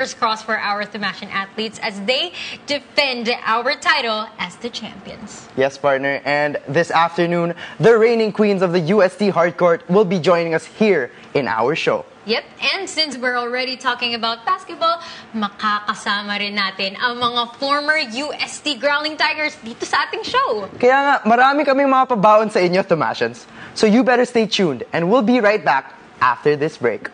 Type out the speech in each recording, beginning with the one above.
Fingers crossed for our Thamashan athletes as they defend our title as the champions. Yes, partner. And this afternoon, the reigning queens of the UST Hardcourt will be joining us here in our show. Yep, and since we're already talking about basketball, makakasama rin natin ang mga former UST Growling Tigers dito sa ating show. Kaya nga, marami kaming mga pabaon sa inyo, Thamashans. So you better stay tuned and we'll be right back after this break.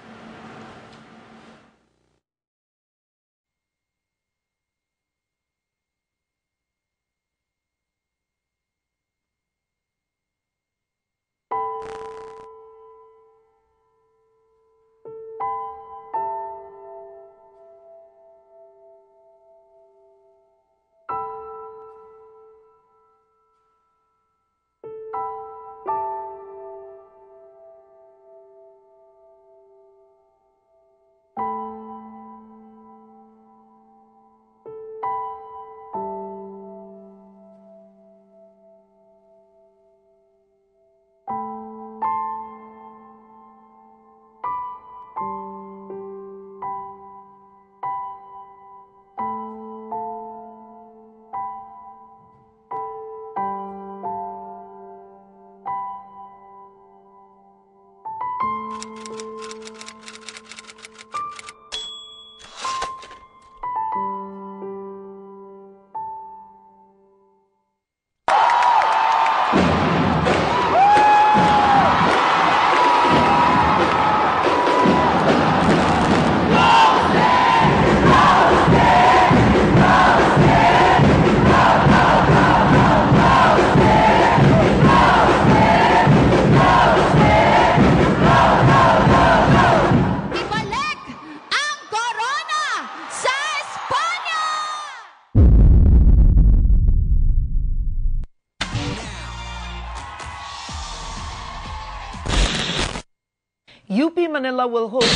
UP Manila will host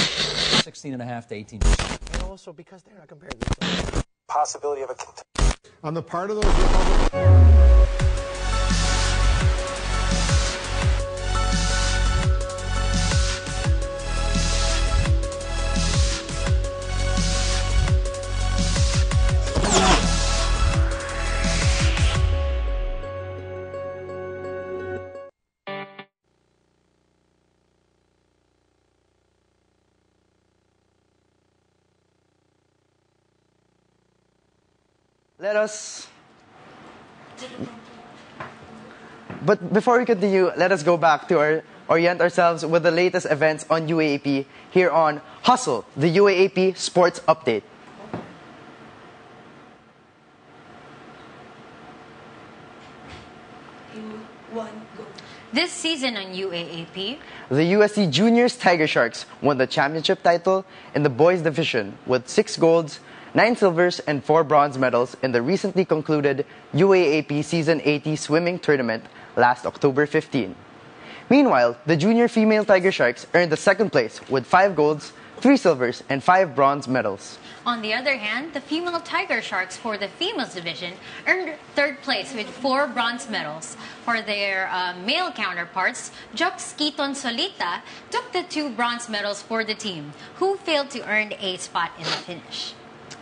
16.5 to 18%. And also because they're not compared to possibility of a on the part of those Republicans. But before we continue, let us go back to orient ourselves with the latest events on UAAP here on Hustle, the UAAP Sports Update. This season on UAAP, the USC Juniors Tiger Sharks won the championship title in the boys division with 6 golds, 9 silvers, and 4 bronze medals in the recently concluded UAAP Season 80 swimming tournament last October 15. Meanwhile, the junior female Tiger Sharks earned the second place with 5 golds, 3 silvers, and 5 bronze medals. On the other hand, the female Tiger Sharks for the females division earned third place with 4 bronze medals. For their male counterparts, Jux Kiton Solita took the 2 bronze medals for the team, who failed to earn a spot in the finish.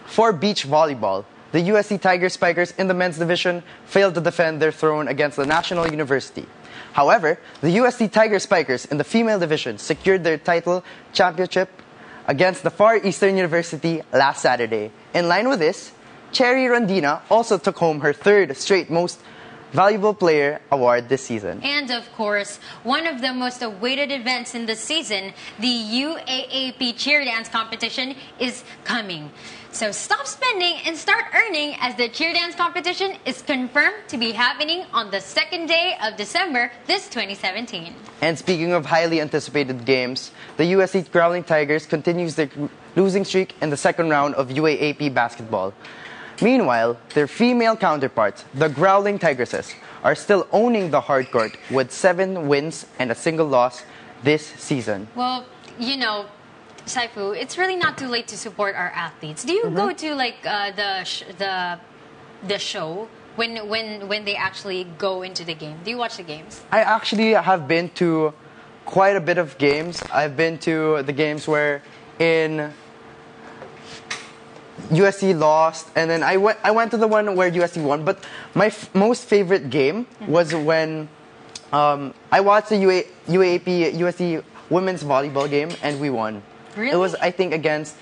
For beach volleyball, the USC Tiger Spikers in the men's division failed to defend their throne against the National University. However, the USC Tiger Spikers in the female division secured their title championship against the Far Eastern University last Saturday. In line with this, Cherry Rondina also took home her 3rd straight Most Valuable Player award this season. And of course, one of the most awaited events in the season, the UAAP cheer dance competition, is coming. So stop spending and start earning, as the cheer dance competition is confirmed to be happening on the 2nd day of December this 2017. And speaking of highly anticipated games, the USC Growling Tigers continues their losing streak in the 2nd round of UAAP basketball. Meanwhile, their female counterparts, the Growling Tigresses, are still owning the hardcourt with 7 wins and a single loss this season. Well, you know, Saifu, it's really not too late to support our athletes. Do you go to like the show when they actually go into the game? Do you watch the games? I actually have been to quite a bit of games. I've been to the games where in USC lost, and then I went to the one where USC won. But my most favorite game was when I watched the UAAP USC women's volleyball game, and we won. Really? It was, I think, against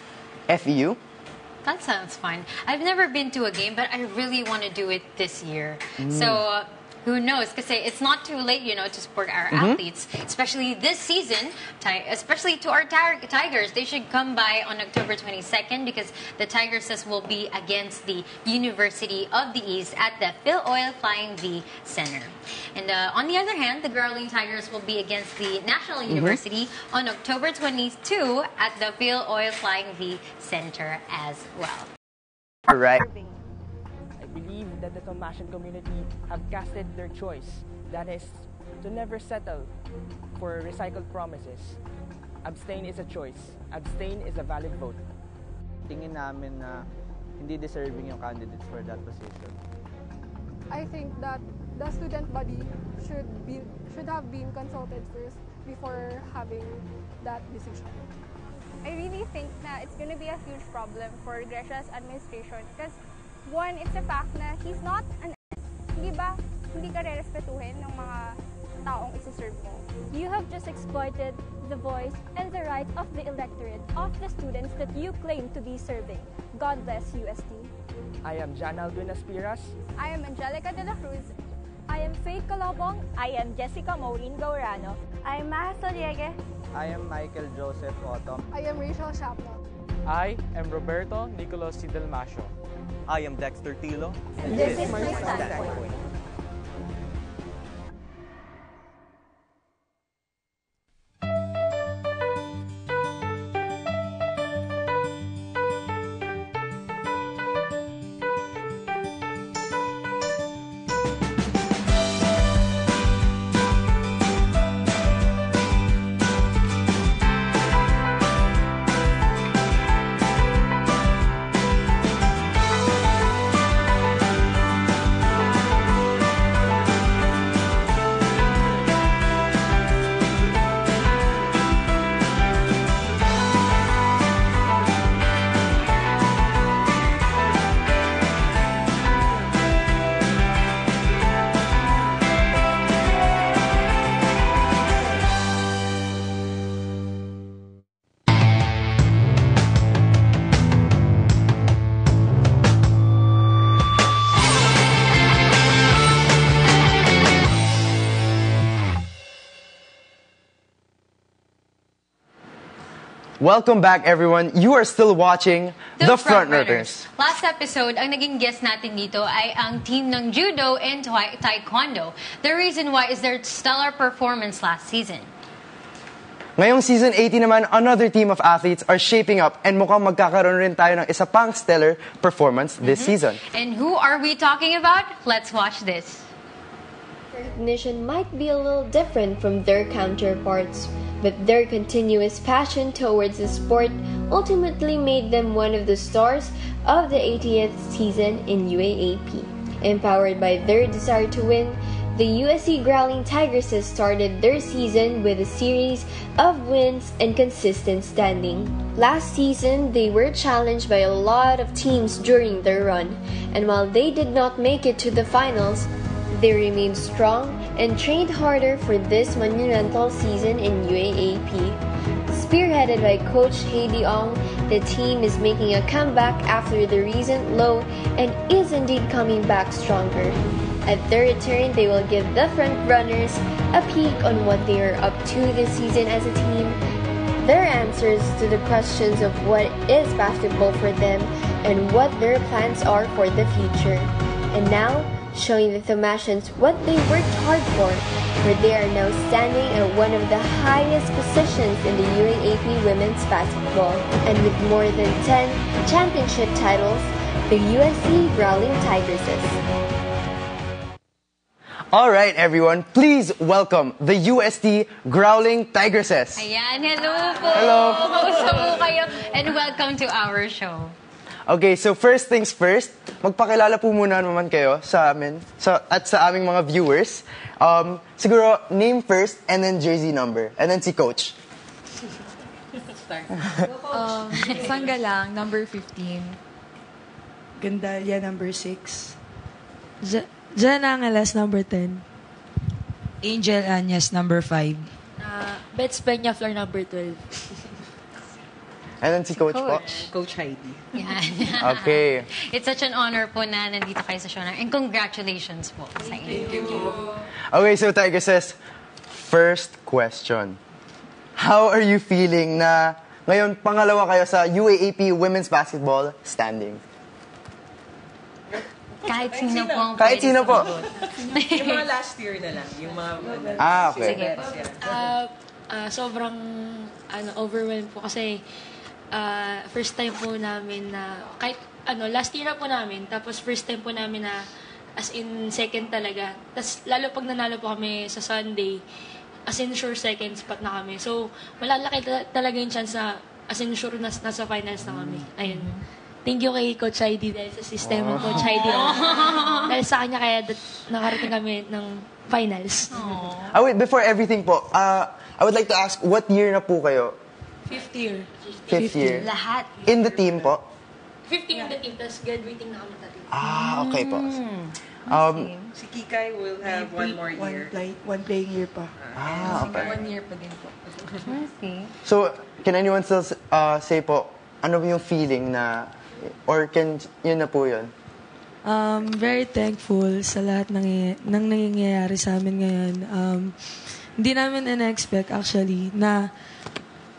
FEU. That sounds fun. I've never been to a game, but I really want to do it this year. So, who knows? Because it's not too late, to support our athletes, especially this season. Especially to our Tigers, they should come by on October 22nd because the Tigresses will be against the University of the East at the Phil Oil Flying V Center. And on the other hand, the Growling Tigers will be against the National University on October 22 at the Phil Oil Flying V Center as well. All right. I believe that the Tomasian community have casted their choice. That is, to never settle for recycled promises. Abstain is a choice. Abstain is a valid vote. Tingin namin na hindi deserving yung candidates for that position. I think that the student body should have been consulted first before having that decision. I really think na it's going to be a huge problem for Grecia's administration because one, it's a fact na he's not an hindi ba hindi ka re-respetuhin ng mga taong isi-serve mo. You have just exploited the voice and the rights of the electorate, of the students that you claim to be serving. God bless UST. I am Jan Alduin Aspiras. I am Angelica de la Cruz. I am Faith Calobong. I am Jessica Maureen Gaurano. I am Maja Soliege. I am Michael Joseph Otto. I am Rachel Shapno. I am Roberto Nicolas Sidalmasio. I am Dexter Tilo. And this is my standpoint. Welcome back, everyone. You are still watching The Frontrunners. Last episode, ang naging guest natin dito ay ang team ng Judo and Taekwondo. The reason why is their stellar performance last season. Ngayong Season 18 naman, another team of athletes are shaping up and mukhang magkakaroon rin tayo ng isa pang stellar performance this season. And who are we talking about? Let's watch this. Recognition might be a little different from their counterparts, but their continuous passion towards the sport ultimately made them one of the stars of the 80th season in UAAP. Empowered by their desire to win, the USC Growling Tigresses started their season with a series of wins and consistent standing. Last season, they were challenged by a lot of teams during their run, and while they did not make it to the finals, they remained strong and trained harder for this monumental season in UAAP. Spearheaded by Coach Heidi Ong, the team is making a comeback after the recent low and is indeed coming back stronger. At their return, they will give the Frontrunners a peek on what they are up to this season as a team, their answers to the questions of what is basketball for them, and what their plans are for the future. And now, showing the Thomasians what they worked hard for, where they are now standing at one of the highest positions in the UAAP women's basketball, and with more than 10 championship titles, the USC Growling Tigresses. All right, everyone, please welcome the UST Growling Tigresses. Ayan, hello po. Hello. Kamusta po kayo? And welcome to our show. Okay, so first things first, magpakilala po muna naman kayo sa amin at sa aming mga viewers. Siguro, name first and then jersey number. And then si Coach. Sanggalang, number 15. Gandalia, number 6. Jan Angeles, number 10. Angel Anyas, number 5. Bets Peña Flor, number 12. And then si Coach po. Coach Heidi. Yan. Okay. It's such an honor po na nandito kayo sa show na. And congratulations po sa inyo. Okay, so Tiger says, first question. How are you feeling na ngayon pangalawa kayo sa UAAP Women's Basketball standing? Kahit sino po ang Kahit sino po. Yung mga last year na lang. Yung mga... Okay. Sige po. Sobrang overwhelmed po kasi first time po namin na kahit last year na po namin, tapos first time po namin na as in second talaga. Tapos lalo pag nanalo po kami sa Sunday, as in sure second spot na kami. So malalaki talaga yung chance na as in sure nasa finals na kami. Ayun. Thank you kay Coach Heidi dahil sa sistema Coach Heidi. Dahil sa kanya kaya nakarating kami ng finals. Wait, before everything po, I would like to ask, what year na po kayo? Fifth year. Fifth year. Lahat. In the team po? 15 in the team, tapos graduating na kami tatlo. Okay po. Si Kikay will have one more year. One playing year pa. Okay. 1 year pa din po. So, can anyone still say po, ano yung feeling na, or yun na po yun? Very thankful sa lahat ng nangyayari sa amin ngayon. Hindi namin in-expect actually na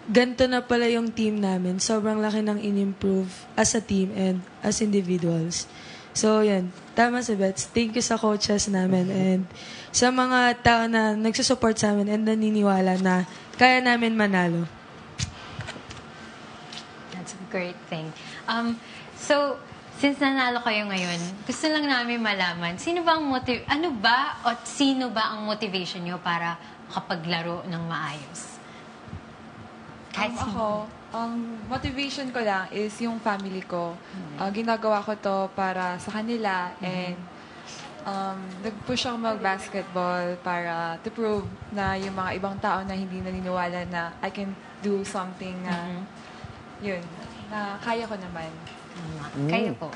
ganito na pala yung team namin. Sobrang laki ng in-improve as a team and as individuals. So, yan. Tama si Bets. Thank you sa coaches namin and sa mga tao na nagsusupport sa amin and naniniwala na kaya namin manalo. That's a great thing. So, since nanalo kayo ngayon, gusto lang namin malaman, sino ba ang sino ba ang motivation nyo para makapaglaro ng maayos? Ako, ang motivation ko lang is yung family ko. Ginagawa ko to para sa kanila and nag-push ako mag-basketball para to prove na yung mga ibang tao na hindi naniniwala na I can do something na yun, na kaya ko naman. Kayo po.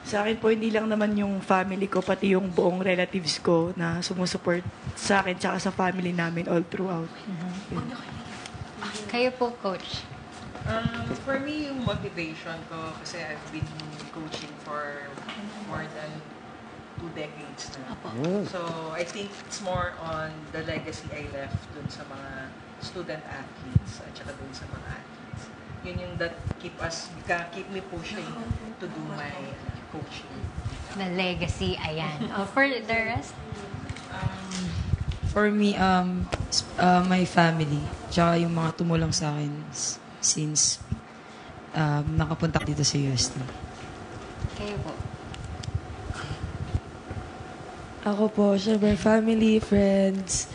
Sa akin po, hindi lang naman yung family ko, pati yung buong relatives ko na sumusupport sa akin tsaka sa family namin all throughout. Kayo po, Coach. For me, yung motivation ko, kasi I've been coaching for more than 2 decades na. So, I think it's more on the legacy I left dun sa mga student athletes at saka dun sa mga athletes. Yun yung that keep me pushing to do my coaching. The legacy, ayan. For the rest? For me, my family. Tsaka yung mga tumulong sa akin since nakapunta dito sa UST. Kayo po. Ako po, syempre, family, friends,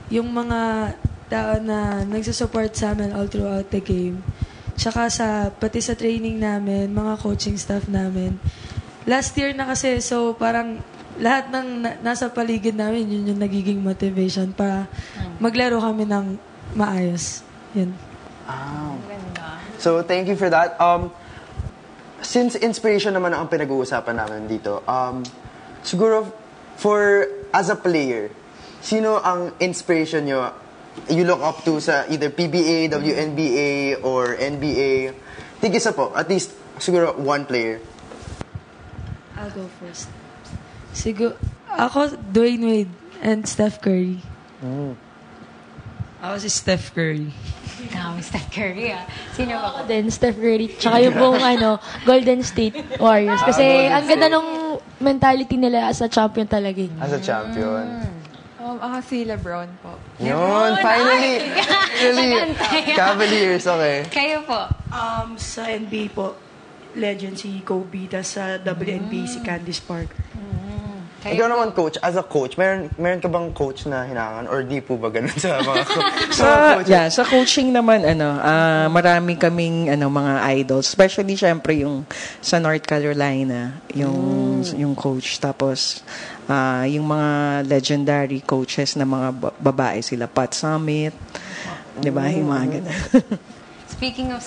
yung mga tao na nagsusupport sa amin all throughout the game. Tsaka pati sa training namin, mga coaching staff namin. Last year na kasi, so parang lahat ng nasa paligid namin, yun yung nagiging motivation para maglaro kami ng maayos. Yun. So, thank you for that. Since inspiration naman ang pinag-uusapan namin dito, siguro, as a player, sino ang inspiration nyo you look up to sa either PBA, WNBA, or NBA? Tig-isa po, at least, siguro, one player. I'll go first. Ako, Dwayne Wade and Steph Curry. Ako si Steph Curry. Steph Curry, Sino ba? Ako din, Steph Curry. Tsaka yung buong Golden State Warriors. Kasi ang ganda nung mentality nila as a champion talaga. As a champion. Ako si LeBron po. Yun, finally! Cavaliers, okay. Kayo po? Sa NBA po, legend si Kobe, tas sa WNBA si Candice Parker. Ikaw naman, coach, as a coach, meron ka bang coach na hinangan or di po ba ganun sa mga sa coaching naman marami kaming mga idols, especially syempre yung sa North Carolina, yung coach, tapos yung mga legendary coaches na mga babae, sila Pat Summit, 'di ba? Yung mga ganun. Speaking of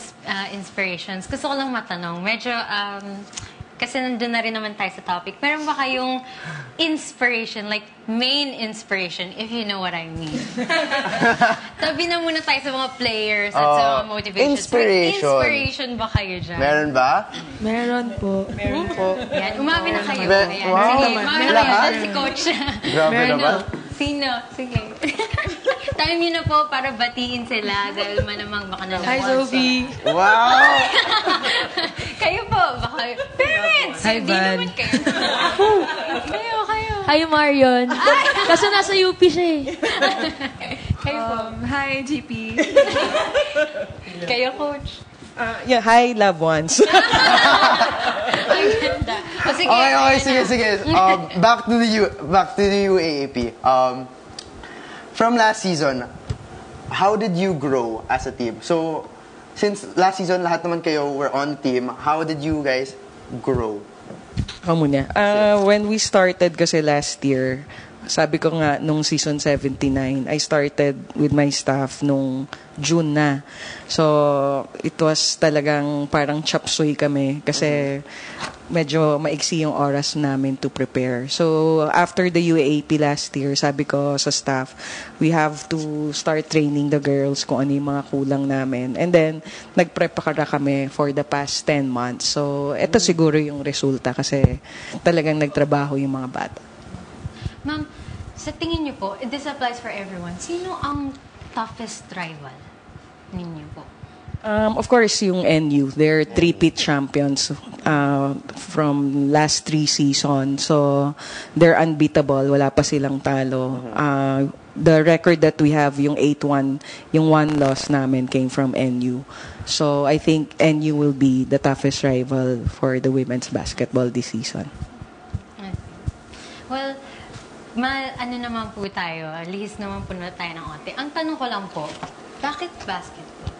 inspirations, gusto ko lang matanong, medyo, kasi nandun na rin naman tayo sa topic, meron ba kayong inspiration, like main inspiration, if you know what I mean? Tabi na muna tayo sa mga players at sa mga motivations. Inspiration ba kayo dyan? Meron ba? Meron po. Meron po. Yan, umamin na kayo. Ayan. Wow. Sige, umamin na kayo. Dahil si Coach. Grabe naman. Sino? Sige. Time yun na po para batiin sila dahil manamang baka na Hi, Sophie. Wow! Kayo po, baka parents! Hi, Hindi Van. naman kayo. Kayo. Hi, Marion. Kaso nasa UP siya eh. Kayo po. Hi, GP. Kayo, Coach. Yeah, hi, loved ones. Ang ganda. O, sige. Okay, sige. Back to the UAAP. From last season, how did you grow as a team? So, since last season, lahat naman kayo were on the team, how did you guys grow? Ako muna. When we started kasi last year, sabi ko nga, nung season 79, I started with my staff nung June na. So, it was talagang parang chop suey kami kasi medyo maiksi yung oras namin to prepare. So, after the UAAP last year, sabi ko sa staff, we have to start training the girls kung ano yung mga kulang namin. And then, nag-prepare kami for the past 10 months. So, ito siguro yung resulta kasi talagang nagtrabaho yung mga bata. Ma'am, sa tingin niyo po, this applies for everyone, sino ang toughest rival ninyo po? Of course, yung NU. They're three-peat champions from last 3 seasons. So, they're unbeatable. Wala pa silang talo. The record that we have, yung 8-1, yung 1 loss namin came from NU. So, I think NU will be the toughest rival for the women's basketball this season. Well, ano naman po tayo, lihis naman po na tayo ng onte. Ang tanong ko lang po, bakit basketball?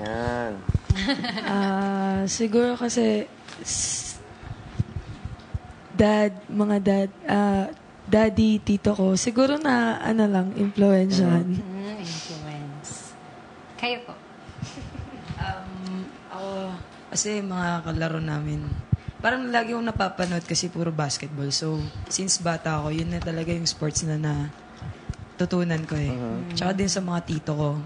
Yan. Siguro kasi daddy, tito ko, siguro na influensyahan. Influence. Kayo po? Ako, kasi mga kalaro namin, parang lagi akong napapanood kasi puro basketball. So, since bata ako, yun na talaga yung sports na tutunan ko eh. Tsaka din sa mga tito ko,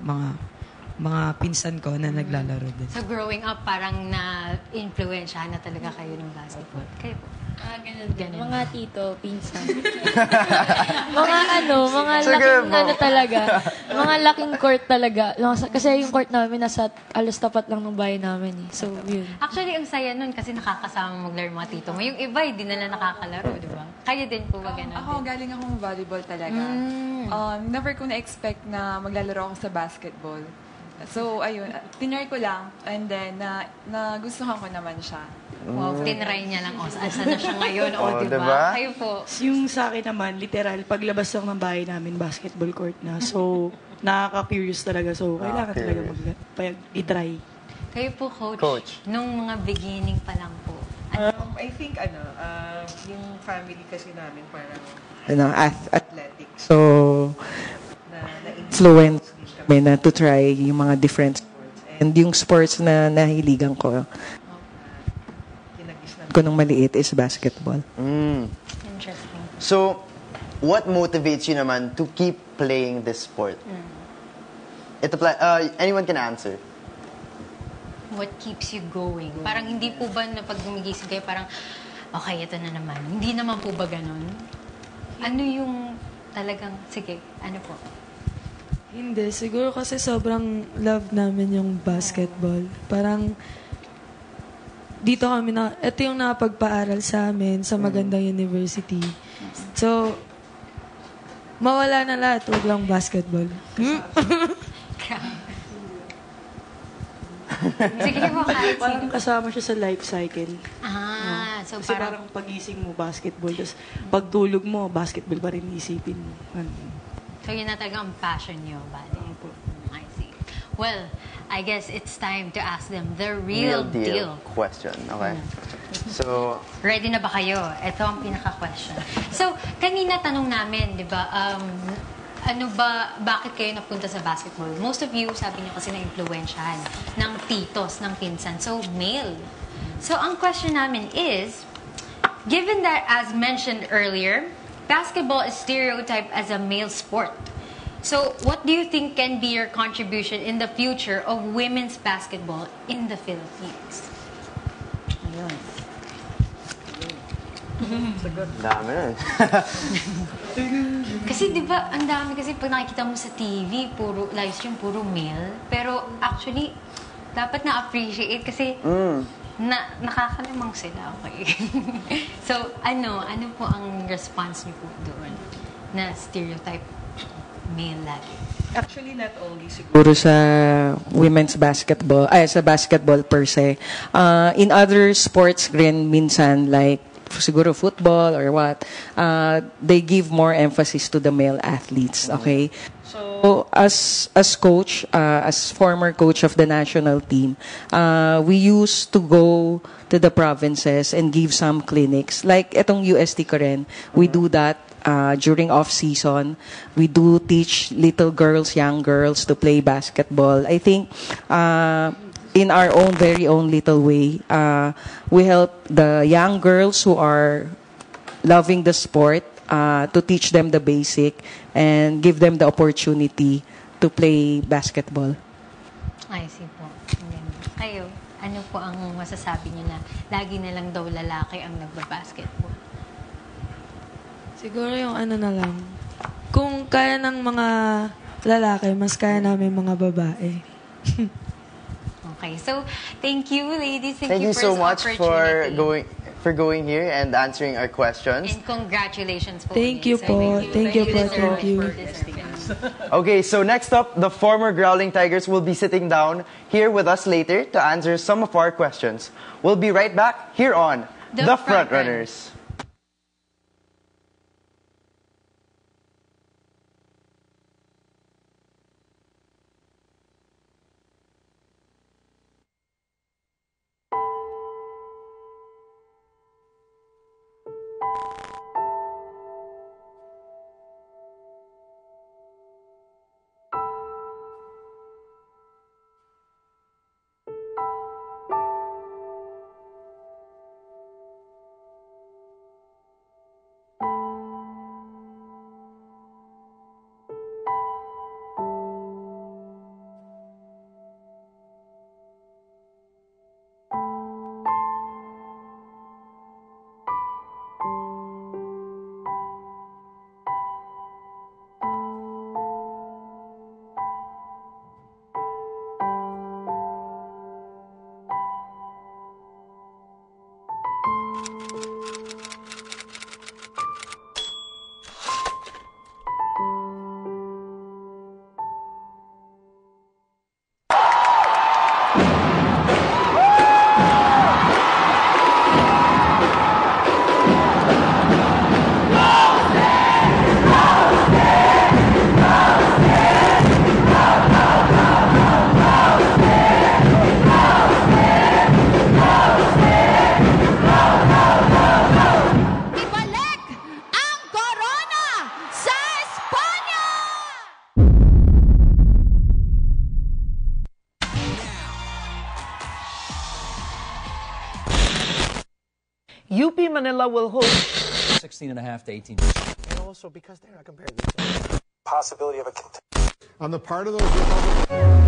mga pinsan ko na naglalaro din. So, growing up, parang na-influensyahan na talaga kayo ng basketball. Kayo po? Ganun. Mga tito, pinsan. mga laking talaga. Mga laking court talaga. Kasi yung court namin nasa alas tapat lang ng bahay namin eh. So, yun. Actually, ang saya nun kasi nakakasama maglaro mga tito mo. Yung iba, hindi nila nakakalaro, di ba? Kayo din po ba ganun? Ako, galing akong volleyball talaga. Never ko na-expect na maglalaro ako sa basketball. So, ayun, tinry ko lang and then nagustuhan ko naman siya. Wow, tinry niya lang. Asan na siya ngayon? Diba? Kayo po? Yung sa akin naman, literal, paglabas lang ng bahay namin, basketball court na. So, nakaka-curious talaga. So, kailangan talaga i-try. Kayo po, Coach? Nung mga beginning pa lang po. I think, yung family kasi namin parang Athletics. So, na-influence kami na to try yung mga different sports. And yung sports na nahiligan ko nung maliit is basketball. Interesting. So, what motivates you naman to keep playing this sport? Anyone can answer. What keeps you going? Parang hindi po ba na pag gumigising kayo, parang, okay, ito na naman. Hindi naman po ba ganun? Ano yung talagang, sige, ano po? Hindi. Siguro kasi sobrang love namin yung basketball. Parang, dito kami ito yung nakapagpaaral sa amin sa magandang university. So, mawala na lahat. Huwag lang basketball. Sige mo, kahit parang kasama siya sa life cycle. So kasi parang pagising mo, basketball. Tapos pagtulog mo, basketball pa rin isipin mo. So yun na talaga ang passion nyo, bali. I see. Well, I guess it's time to ask them the real deal question. Okay. So, ready na ba kayo? Ito ang pinaka-question. So, kanina tanong namin, di ba, bakit kayo napunta sa basketball? Most of you, sabi niyo kasi na-influensyahan ng titos, ng pinsan. So, male. So, ang question namin is, given that, as mentioned earlier, basketball is stereotyped as a male sport. So, what do you think can be your contribution in the future of women's basketball in the Philippines? Dami nun. Kasi di ba, ang dami kasi pag nakikita mo sa TV, puro live stream, puro male. Pero actually, dapat na-appreciate kasi nakakalamang sila. Okay. So, ano po ang response niyo po doon na stereotype male lagi? Actually, not only siguro sa women's basketball, sa basketball per se. In other sports rin minsan, like siguro football or what, they give more emphasis to the male athletes, okay? So, as coach, as former coach of the national team, we used to go to the provinces and give some clinics. Like etong UST ko rin, we do that during off-season. We do teach little girls, young girls to play basketball. I think in our own, very own little way, we help the young girls who are loving the sport to teach them the basic and give them the opportunity to play basketball. I see po. Kayo, ano po ang masasabi niyo na lagi na lang daw lalaki ang nagbabasketball? Siguro yung ano na lang. Kung kaya ng mga lalaki, mas kaya namin mga babae. Okay, so thank you, ladies. Thank you so much for going here and answering our questions. And congratulations po. Thank you po. Thank you po. Thank you. Okay, so next up, the former Growling Tigers will be sitting down here with us later to answer some of our questions. We'll be right back here on The Frontrunners. UP Manila will host 16.5 to 18%. And also because they're not compared to each other. Possibility of a On the part of those Republicans.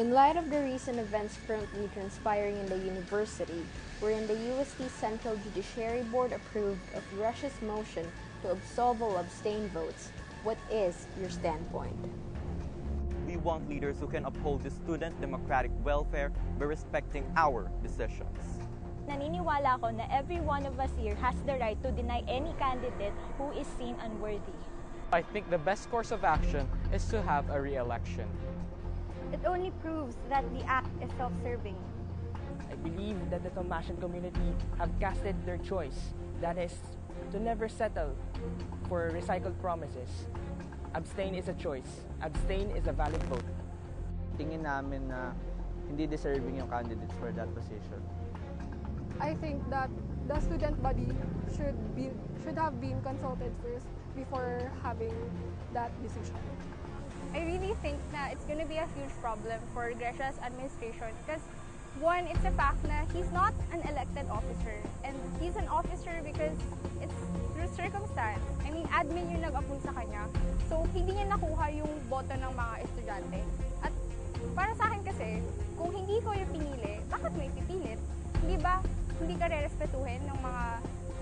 In light of the recent events currently transpiring in the university, wherein the UST Central Judiciary Board approved of Russia's motion to absolve all abstain votes, what is your standpoint? We want leaders who can uphold the student democratic welfare by respecting our decisions. Naniniwala ako na every one of us here has the right to deny any candidate who is seen unworthy. I think the best course of action is to have a re-election. It only proves that the act is self-serving. I believe that the Tomasian community have casted their choice, that is, to never settle for recycled promises. Abstain is a choice. Abstain is a valid vote. Tingin namin na hindi deserving yung candidates for that position. I think that the student body should have been consulted first before having that decision. I really think na it's gonna be a huge problem for Grecia's administration because one, it's a fact na he's not an elected officer and he's an officer because it's through circumstance. I mean, admin yung nag-approve sa kanya. So, hindi niya nakuha yung boto ng mga estudyante. At para sa akin kasi, kung hindi ko yung pinili, bakit mo ipipilit? Hindi ba, hindi ka re-respetuhin ng mga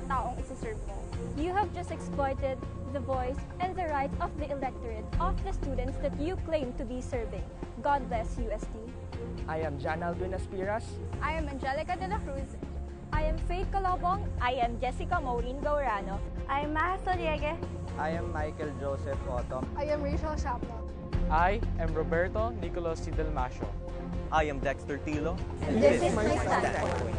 taong isi-serve mo? You have just exploited the voice and the rights of the electorate, of the students that you claim to be serving. God bless UST. I am Jan Alvin Aspiras. I am Angelica de la Cruz. I am Faith Calobong. I am Jessica Maureen Gaurano. I am Maja Soliege. I am Michael Joseph Otto. I am Rachel Shapla. I am Roberto Nicolas Sidelmasio. I am Dexter Tilo. And this is my standpoint.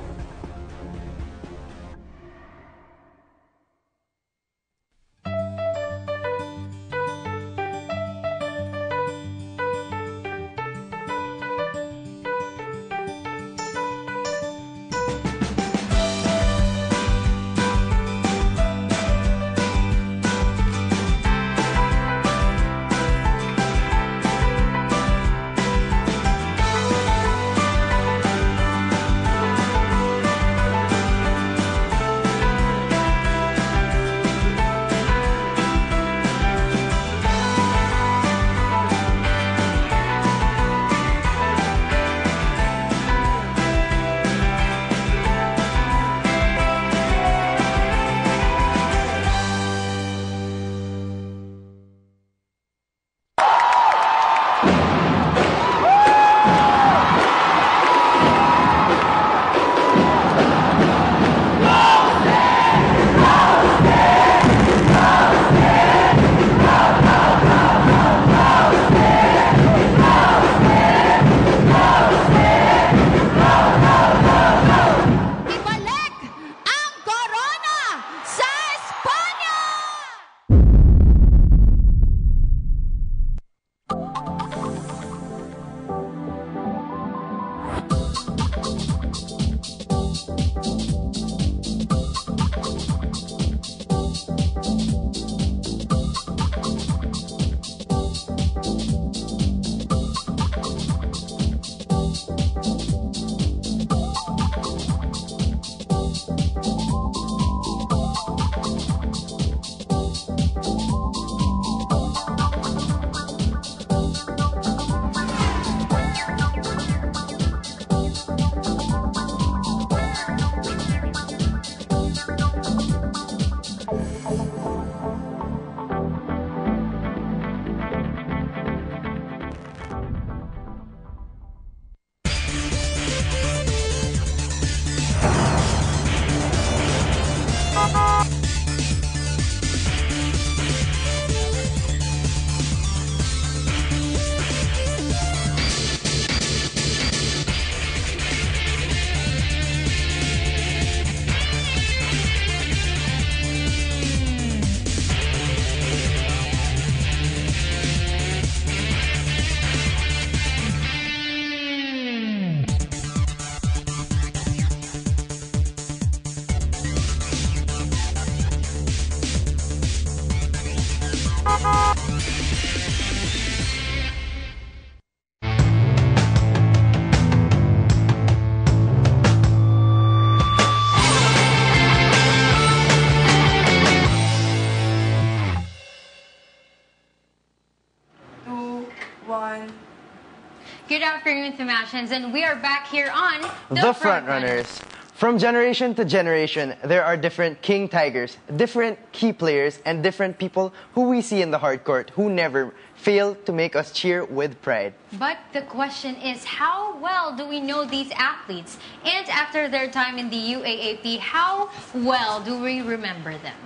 Good afternoon, Themasians, and we are back here on The Frontrunners. From generation to generation, there are different King Tigers, different key players, and different people who we see in the hardcourt who never fail to make us cheer with pride. But the question is, how well do we know these athletes? And after their time in the UAAP, how well do we remember them?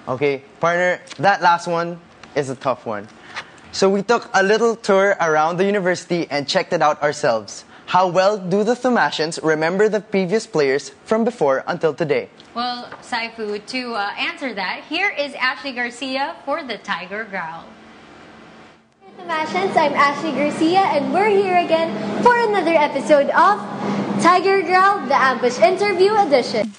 Okay, partner, that last one is a tough one. So we took a little tour around the university and checked it out ourselves. How well do the Themasians remember the previous players from before until today? Well, Saifu, to answer that, here is Ashley Garcia for the Tiger Growl. Themasians, I'm Ashley Garcia, and we're here again for another episode of Tiger Growl, the Ambush Interview Edition.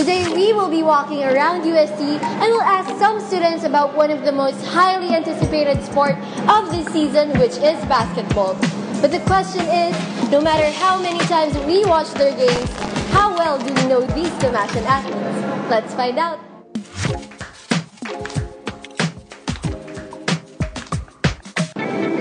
Today we will be walking around UST and we'll ask some students about one of the most highly anticipated sport of this season, which is basketball. But the question is, no matter how many times we watch their games, how well do we know these Themasian athletes? Let's find out.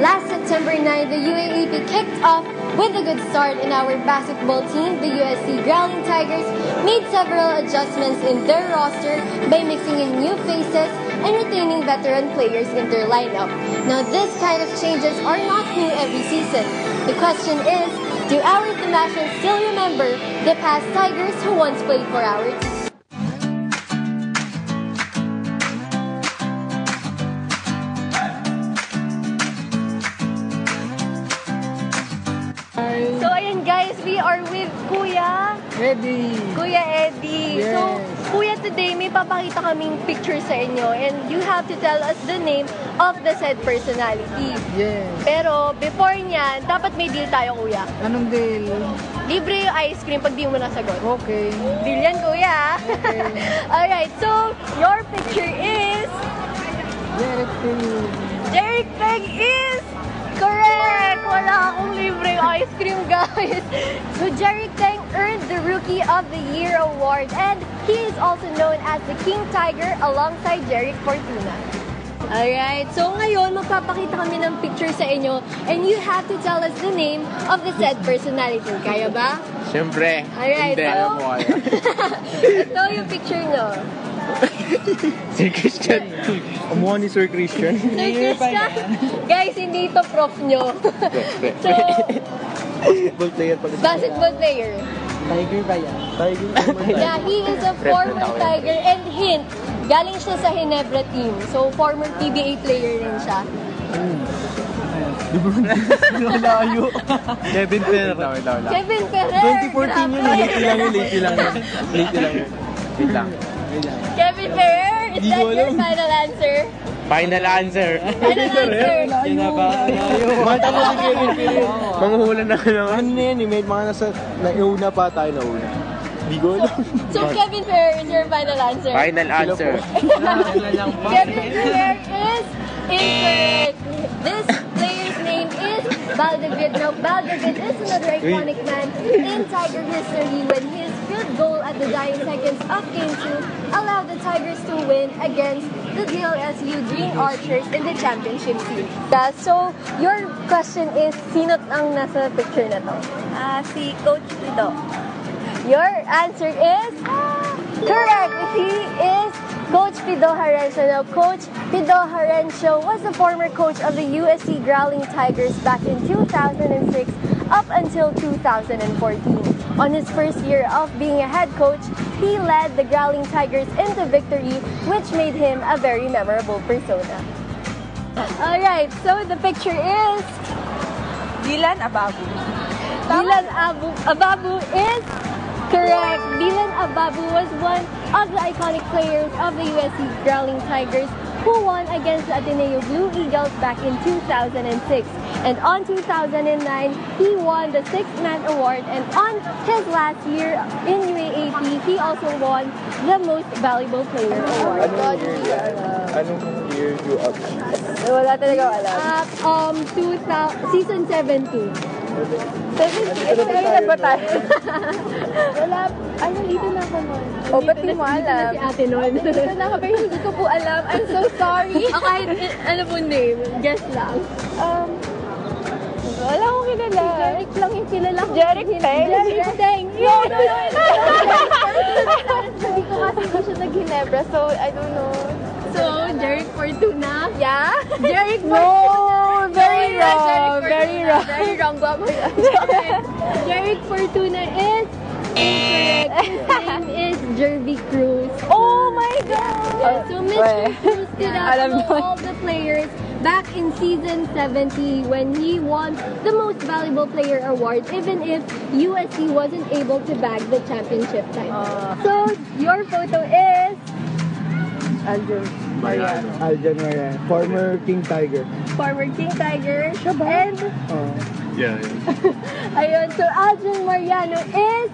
Last September 9, the UAAP kicked off with a good start, in our basketball team, the USC Growling Tigers, made several adjustments in their roster by mixing in new faces and retaining veteran players in their lineup. Now, this kind of changes are not new every season. The question is, do our Themasians still remember the past Tigers who once played for our team? So, ayan guys, we are with Kuya Eddie. Kuya Eddie. Yes. So, Kuya, today may papakita kaming picture sa inyo and you have to tell us the name of the said personality. Yes. Pero, before niyan, dapat may deal tayo, Kuya. Anong deal? Libre yung ice cream pag di mo nasagot. Okay. Deal yan, Kuya. Okay. Alright, so, your picture is... Derek Peng. Derek Peng is... Correct! Wala akong libreng ice cream, guys. So, Jerry Teng earned the Rookie of the Year award and he is also known as the King Tiger alongside Jeric Fortuna. Alright, so ngayon magpapakita kami ng picture sa inyo and you have to tell us the name of the said personality. Kaya ba? Siyempre. Alright, Hindi, so... alam mo kaya. Ito yung picture nyo. Sir Christian. Kumuha ni Sir Christian. Sir Christian? Guys, hindi ito prof nyo. So, Basketball player pala. basketball player. Tiger ba yan? Tiger. Yeah, he is a former Tiger and hint, galing siya sa Ginebra team. So, former PBA player rin siya. Layo. Kevin Perez. Kevin Perez! 2014 yun. Late lang yun. Wait lang. Kevin Perez, is that your final answer? Final answer. Final answer. Yun na ba? Mata mo si Kevin Perez. Manguhula na naman. Ano na yan? May mga nasa nauna pa tayo nauna. Di ko alam. So, Kevin Perez is your final answer? Final answer. Kevin Perez is incorrect. This player's name is Baldavid. Now, Baldavid is another iconic man in Tiger history when his field goal at the dying seconds of Game 2 allowed the Tigers to win against the DLSU Green Archers in the championship series. So, your question is, sino ang nasa picture na to? Si Coach Pido. Your answer is correct. He is Coach Pido Harencio. Now, Coach Pido Harencio was the former coach of the USC Growling Tigers back in 2006 up until 2014. On his first year of being a head coach, he led the Growling Tigers into victory, which made him a very memorable persona. Alright, so the picture is... Dylan Ababu. Dylan Ababu is correct. Dylan Ababu was one of the iconic players of the USC Growling Tigers who won against the Ateneo Blue Eagles back in 2006. And on 2009, he won the Sixth Man Award. And on his last year in UAAP, he also won the Most Valuable Player Award. Anong year you up? Wala talaga alam. Season 17. 17? Ano ba tayo? Wala. Ano, Nandito na ako nun. O, ba't di mo alam? Si ate nun. Nandito na ako, pero hindi ko po alam. I'm so sorry. O kahit, ano po name? Guess lang. Wala akong kilala. Jeric lang yung kilala ko. Jeric Teng? Jeric Teng. No. Hindi ko kasi hindi siya nag-Ginebra, so I don't know. So, Jeric Fortuna? Yeah? Jeric No, Fortuna. very wrong. Very wrong. Very wrong. Guwapo yan. Jeric Fortuna is incorrect. His name is Jervy Cruz. Oh my God! So, Mr. Cruz stood out among all the players back in season 70 when he won the most valuable player award, even if USC wasn't able to bag the championship title. So, your photo is Aljan Mariano. Former King Tiger. former King Tiger. And, Yeah. ayun, so Aljan Mariano is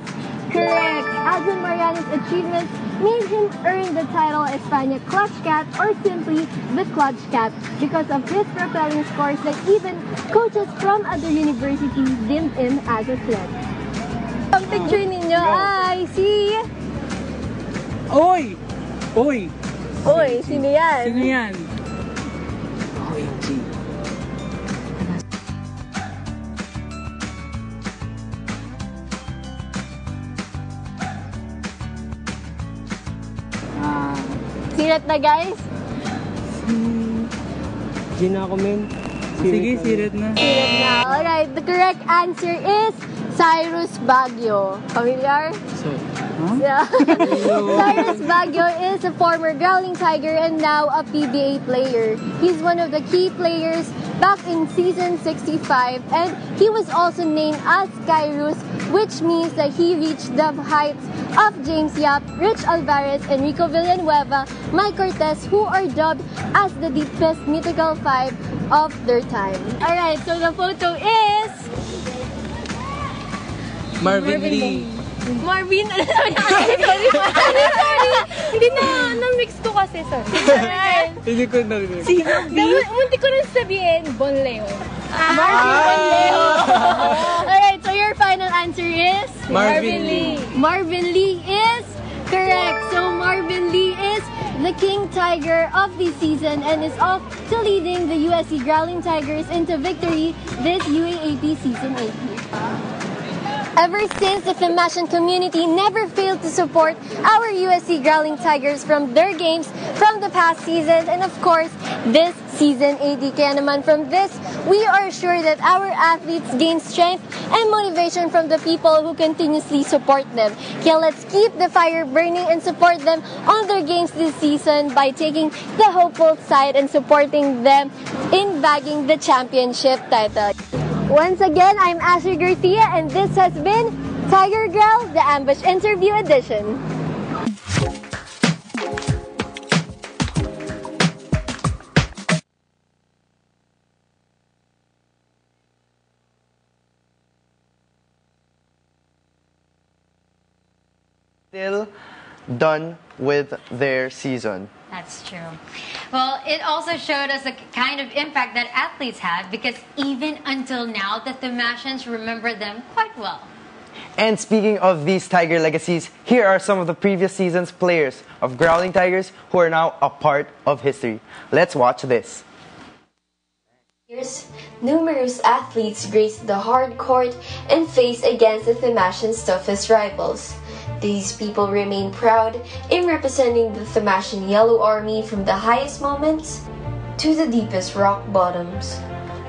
correct. Aljan Mariano's achievements made him earn the title España Clutch Cat, or simply the Clutch Cat, because of his propelling scores that even coaches from other universities deemed him as a threat. Ang picture ninyo ay si... Oy! Oy! Uy, sino yan? Sino yan? Sirat na, guys? Gina ako, men. Sige, sirat na. Sirat na. Alright, the correct answer is Cyrus Baguio. Familiar? Yeah. Cyrus Baguio is a former Growling Tiger and now a PBA player. He's one of the key players back in season 65, and he was also named as Kairos, which means that he reached the heights of James Yap, Rich Alvarez, Enrico Villanueva, Mike Cortez, who are dubbed as the deepest mythical five of their time. Alright, so the photo is... Marvin Lee. Marvin, sorry. Hindi na-mix ko kasi, sorry. Alright. Hindi ko narinig. Sino? Munti ko rin sabihin, Bonleo. Marvin Bonleo. Alright, so your final answer is? Marvin Lee. Marvin Lee is correct. So Marvin Lee is the King Tiger of the season and is off to leading the USC Growling Tigers into victory this UAAP Season 80. Ever since, the Filmation community never failed to support our USC Growling Tigers from their games from the past seasons and of course, this Season 80. Kaya naman from this, we are sure that our athletes gain strength and motivation from the people who continuously support them. Kaya let's keep the fire burning and support them on their games this season by taking the hopeful side and supporting them in bagging the championship title. Once again, I'm Ashley Garcia, and this has been Tiger Girl, the Ambush Interview Edition. Still done with their season. That's true. Well, it also showed us the kind of impact that athletes have, because even until now, the Thomasians remember them quite well. And speaking of these Tiger legacies, here are some of the previous season's players of Growling Tigers who are now a part of history. Let's watch this. Years, numerous athletes graced the hard court and faced against the Thomasians' toughest rivals. These people remain proud in representing the Thomasian Yellow Army from the highest moments to the deepest rock bottoms.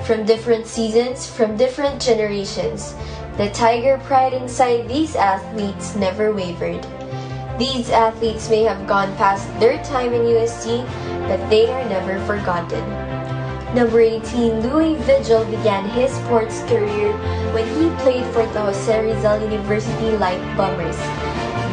From different seasons, from different generations, the Tiger pride inside these athletes never wavered. These athletes may have gone past their time in UST, but they are never forgotten. Number 18, Louis Vigil began his sports career when he played for the Jose Rizal University Light Bombers.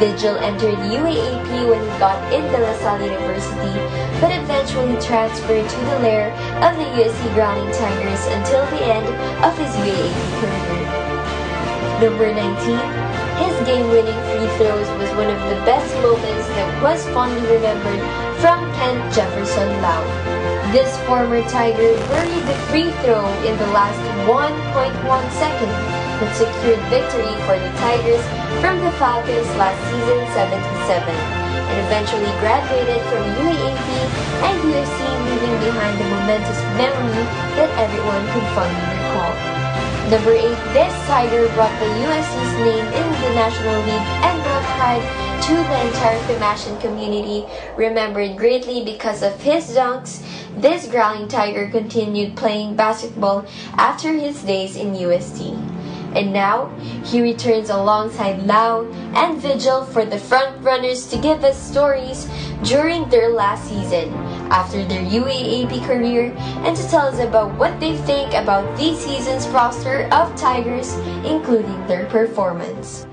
Vigil entered UAAP when he got into La Salle University, but eventually transferred to the lair of the USC Growling Tigers until the end of his UAAP career. Number 19, his game-winning free throws was one of the best moments that was fondly remembered from Kent Jefferson Lau. This former Tiger buried the free throw in the last 1.1 second but secured victory for the Tigers from the Falcons last season 7-7, and eventually graduated from UAAP and USC, leaving behind the momentous memory that everyone could fondly recall. Number 8, this Tiger brought the USC's name in the National League and brought pride to the entire Fimashan community, remembered greatly because of his dunks. This growling Tiger continued playing basketball after his days in UST. And now, he returns alongside Lau and Vigil for the Frontrunners to give us stories during their last season, after their UAAP career, and to tell us about what they think about this season's roster of Tigers, including their performance.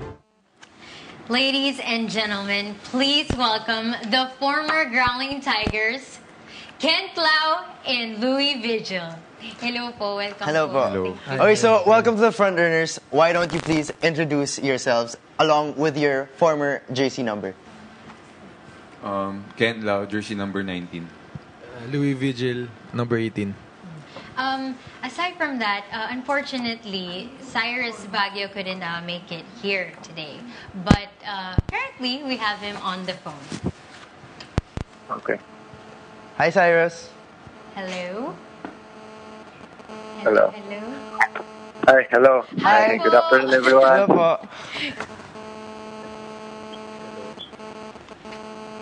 Ladies and gentlemen, please welcome the former Growling Tigers, Kent Lau and Louis Vigil. Hello po, welcome. Hello po. Hello. Okay, so welcome to the Frontrunners. Why don't you please introduce yourselves along with your former jersey number? Kent Lau, jersey number 19. Louis Vigil, number 18. Aside from that, unfortunately, Cyrus Baguio couldn't make it here today. But currently, we have him on the phone. Okay. Hi, Cyrus. Hello. Hello. Hello. Hi, hello. Hi. Good afternoon, everyone. Hello po.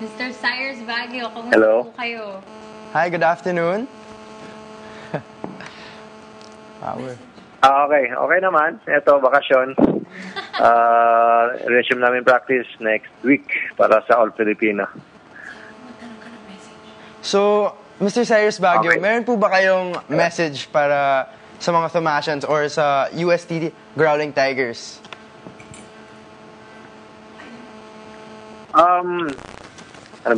Mr. Cyrus Baguio, kumusta Hello. po kayo? Hi, good afternoon. Power. Okay. Okay naman. Ito, bakasyon. Resume namin practice next week para sa All Filipino. So, Mr. Cyrus Baguio, meron po ba kayong message para sa mga Thomasians or sa UST Growling Tigers? Ano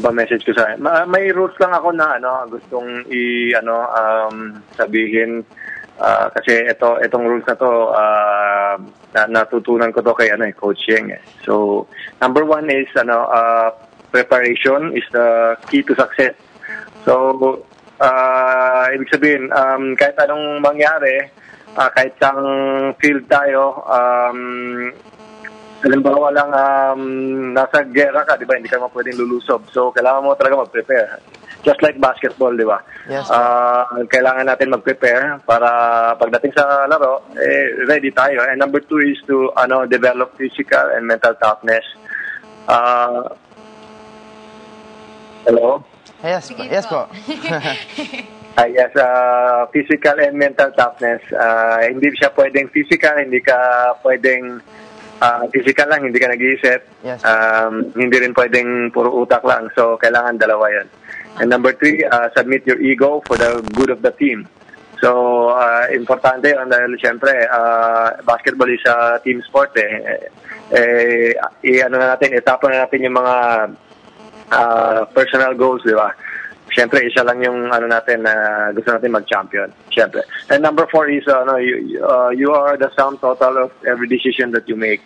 ba message ko sa may rules lang ako na gustong sabihin kasi itong rules na to natutunan ko to kay Coach Yeng. So, number 1 is preparation is the key to success. So, ibig sabihin, kahit anong mangyari, kahit sang field tayo, halimbawa lang nasa gera ka, di ba? Hindi ka pwedeng lulusob. So, kailangan mo talaga mag-prepare. Just like basketball, di ba? Yes. Kailangan natin mag-prepare para pagdating sa laro, ready tayo. And number 2 is to develop physical and mental toughness. Hello? Yes po. Yes po. Yes, physical and mental toughness. Hindi siya pwedeng physical, hindi ka pwedeng physical lang, hindi ka nag-iisip. Yes. Hindi rin pwedeng puro utak lang. So, kailangan dalawa yan. And number 3, submit your ego for the good of the team. So, importante yun dahil siyempre, basketball is a team sport itapon na natin yung mga personal goals, di ba? Siyempre, isa lang yung gusto natin mag-champion. Siyempre. And number 4 is, you are the sum total of every decision that you make.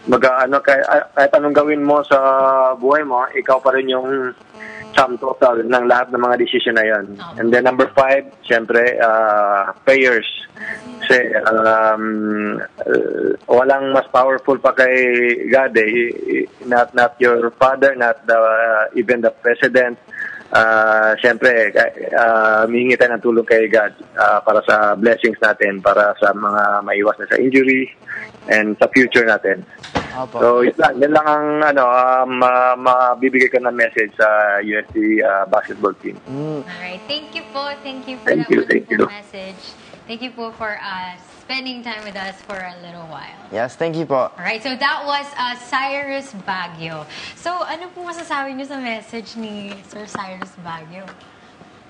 Kahit anong gawin mo sa buhay mo, ikaw pa rin yung sum total ng lahat ng mga decision na yan. And then number 5, siyempre, prayers. Kasi, walang mas powerful pa kay God not your father, not even the president. Siyempre, humingi tayo ng tulong kay God para sa blessings natin, para sa mga maiwas na sa injury and sa future natin. So, yan lang ang mabibigay ko na message sa UST basketball team. Alright, thank you po. Thank you for that wonderful message. Thank you po for spending time with us for a little while. Yes, thank you po. Alright, so that was Cyrus Baguio. So, ano po masasabi niyo sa message ni Sir Cyrus Baguio?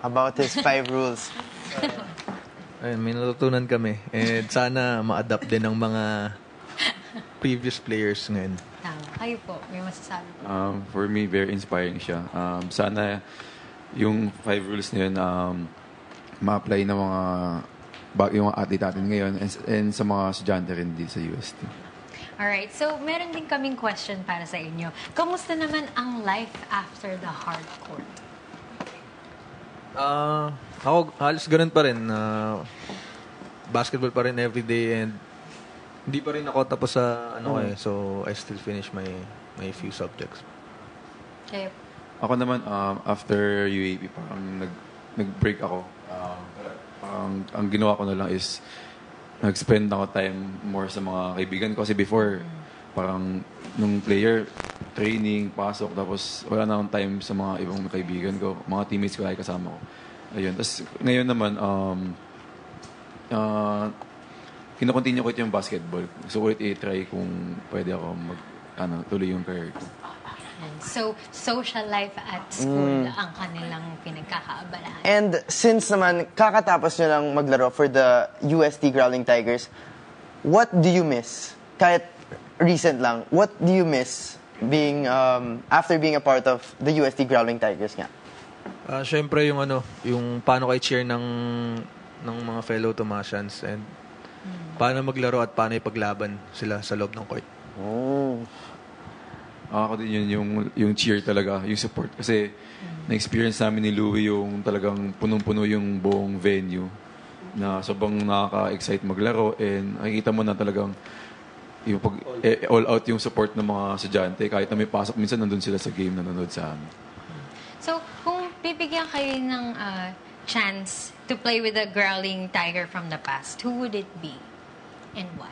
About his 5 rules. Ayun, may natutunan kami. And sana ma-adapt din ng mga previous players ngayon. Tama. Kayo po, may masasabi po. For me, very inspiring siya. Sana yung 5 rules na yun ma-apply ng yung athlete natin ngayon and sa mga estudyante rin din sa UST. Alright, so meron din kaming question para sa inyo. Kamusta naman ang life after the hardcourt? Ako, halos ganun pa rin. Basketball pa rin everyday and Hindi pa rin ako tapos sa so I still finish my few subjects. Okay. Ako naman, after UAP, parang nag-break ako. Parang ang ginawa ko na lang is nag-spend ako time more sa mga kaibigan ko. Kasi before, parang nung player, training, pasok, tapos wala na akong time sa mga ibang kaibigan ko, mga teammates ko ay kasama ko. Ayun. Tapos ngayon naman, kinocontinue ko ito yung basketball. Gusto ko i-try kung pwede ako tuloy yung career ko. So, social life at school ang kanilang pinagkakaabalahan. And since naman kakatapos nyo lang maglaro for the UST Growling Tigers, what do you miss? Kahit recent lang, what do you miss being after being a part of the UST Growling Tigers nga? Syempre yung yung paano kay cheer ng mga fellow Tomasians and paano maglaro at paano ipaglaban sila sa loob ng court. Ako din yun, yung cheer talaga, yung support. Kasi na-experience namin ni Louie yung talagang punong-puno yung buong venue na sobrang nakaka-excite maglaro and nakikita mo na talagang yung all out yung support ng mga estudyante. Kahit na may pasok, minsan nandun sila sa game, nanonood sa amin. So, kung bibigyan kayo ng chance to play with a growling tiger from the past, who would it be and why?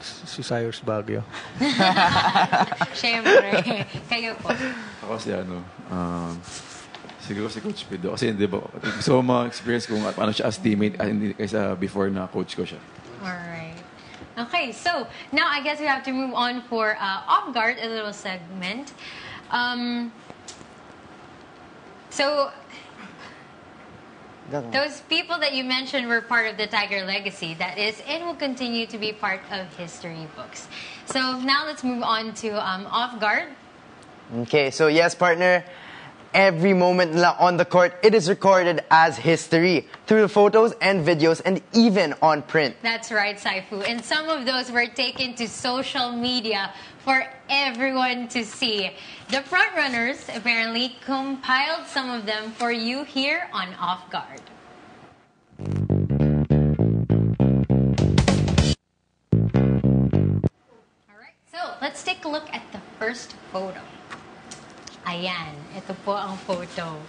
Si Cyrus Baguio. Siyempre. Kayo po. Ako siguro si Coach Pido. Kasi hindi ba, gusto ko ma-experience kung paano siya as teammate kaysa before na coach ko siya. Alright. Okay, so now I guess we have to move on for Off Guard, a little segment. So, those people that you mentioned were part of the Tiger legacy, that is, and will continue to be part of history books. So now let's move on to Off Guard. Okay, so yes, partner, every moment nila on the court, it is recorded as history through the photos and videos and even on print. That's right, Saifu. And some of those were taken to social media for everyone to see. The Frontrunners apparently compiled some of them for you here on Off Guard. Alright, so let's take a look at the first photo. Ayan, ito po ang photo.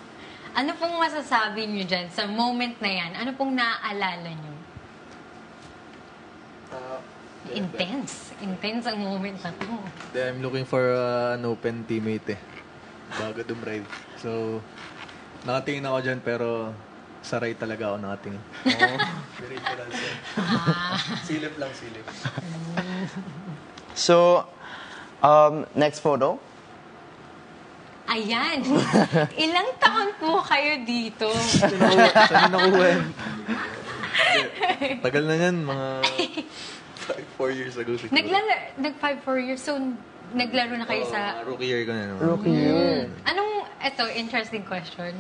Ano pong masasabi niyo dyan sa moment na yan? Ano pong naaalala niyo? Intense. Intense ang moment na to. I'm looking for an open teammate bago dumrive. So, nakatingin ako dyan pero saray talaga ako nakatingin. Very siya. Silip lang, silip. So, next photo. Ayan. Ilang taon po kayo dito? Saan nakuha yan? Tagal na yan, mga 5-4 years ago siguro. Nag-5-4 years, so naglaro na kayo sa... Rookie year ko na naman. Rookie year. Ito, interesting question.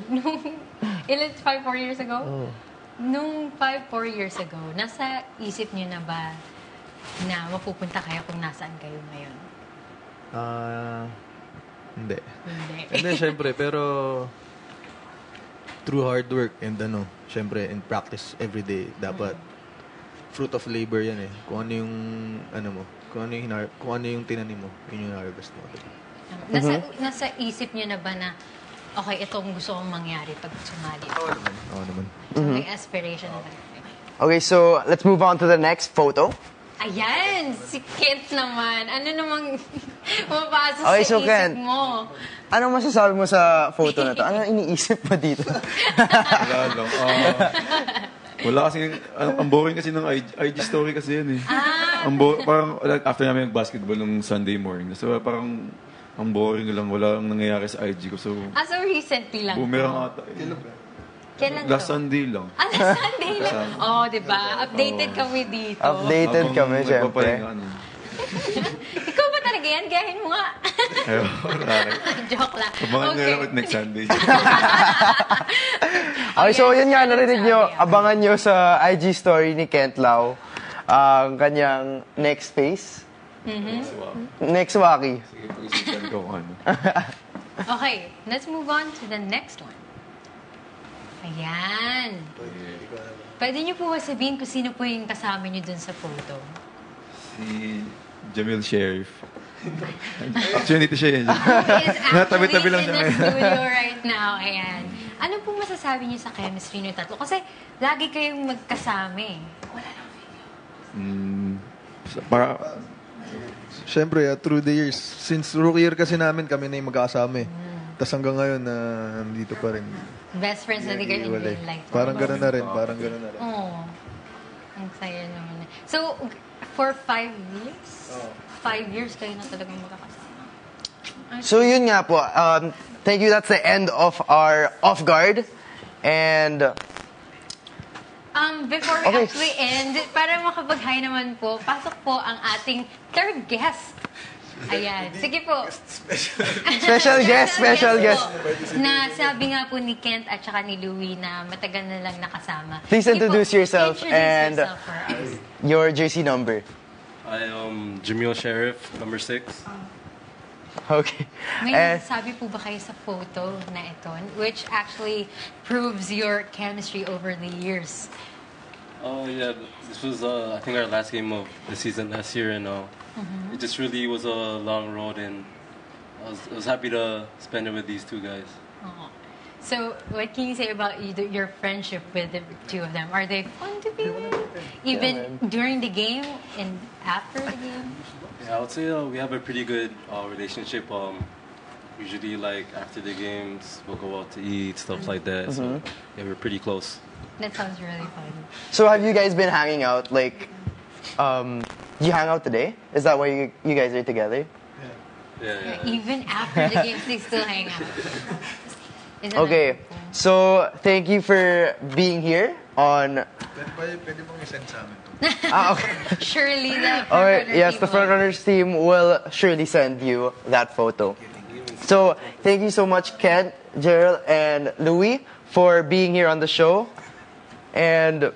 Ilan, 5-4 years ago? Nung 5-4 years ago, nasa isip niyo na ba na mapupunta kayo kung nasaan kayo ngayon? Hindi. Hindi, syempre, pero through hard work and syempre, in practice every day, dapat fruit of labor yan Kung ano yung, kung ano yung tinanim mo, yun yung harvest mo. Nasa isip niyo na ba na, okay, itong gusto kong mangyari pag sumali? Oo naman. So, may aspiration na ba? Okay, so let's move on to the next photo. Ayan, si Kent naman. Ano namang mapasok Okay, sa so isip Kent, mo? anong masasabi mo sa photo na to? Ano iniisip mo dito? Wala lang. Wala kasi, ang boring kasi ng IG story kasi yan parang after namin mag-basketball nung Sunday morning. So parang ang boring lang. Wala ang nangyayari sa IG ko. So recently lang. Bumerang ata. Kailan last Sunday lang. Last Sunday lang? Diba? Updated kami dito. Updated kami, syempre. Ikaw ba talaga yan? Gayahin mo nga. Joke lang. Abangan nyo lang next Sunday. Okay, so yun nga, narinig nyo, abangan nyo sa IG story ni Kent Lau ang kanyang next phase. Next Waki. Sige, pag-isipan ko kung ano. Okay, let's move on to the next one. Ayan. Pwede niyo po ba sabihin kung sino po yung kasama niyo dun sa photo? Si Jamil Sheriff. Actually, ito siya yun. Tabi-tabi lang siya in the studio right now. Ayan. Ano po masasabi niyo sa chemistry niyo tatlo? Kasi lagi kayong magkasama eh. Para, Siyempre, through the years. Since rookie year kasi namin, kami na yung magkasama eh. Tapos hanggang ngayon, nandito pa rin. Best friends na in real life. Parang gano'n na rin. Oo. Ang saya naman. So, for 5 years? 5 years kayo na talagang magkakasama. So yun nga po. Thank you. That's the end of our off guard. And before we actually end, para makapag-hi naman po, pasok po ang ating third guest. Ayan. Sige po. Special guest. Na sabi nga po ni Kent at saka ni Louie na matagal na lang nakasama. Please introduce yourself and yourself for us. your jersey number. I am Jamil Sheriff, number 6. Okay. May sabi po ba kayo sa photo na ito, which actually proves your chemistry over the years? Oh yeah, this was I think our last game of the season last year, and it just really was a long road, and I was happy to spend it with these two guys. So, what can you say about your friendship with the two of them? Are they fun to be with, even during the game and after the game? Yeah, I would say we have a pretty good relationship. Usually, like after the games, we'll go out to eat, stuff like that. So yeah, we're pretty close. That sounds really fun. So have you guys been hanging out? Like, you hang out today? Is that why you guys are together? Yeah. Even after the games, they still hang out. Okay, so thank you for being here on. Pwede pong isend sa amin. Okay. Surely the the Frontrunners team will surely send you that photo. So thank you so much, Ken, Gerald, and Louie for being here on the show. And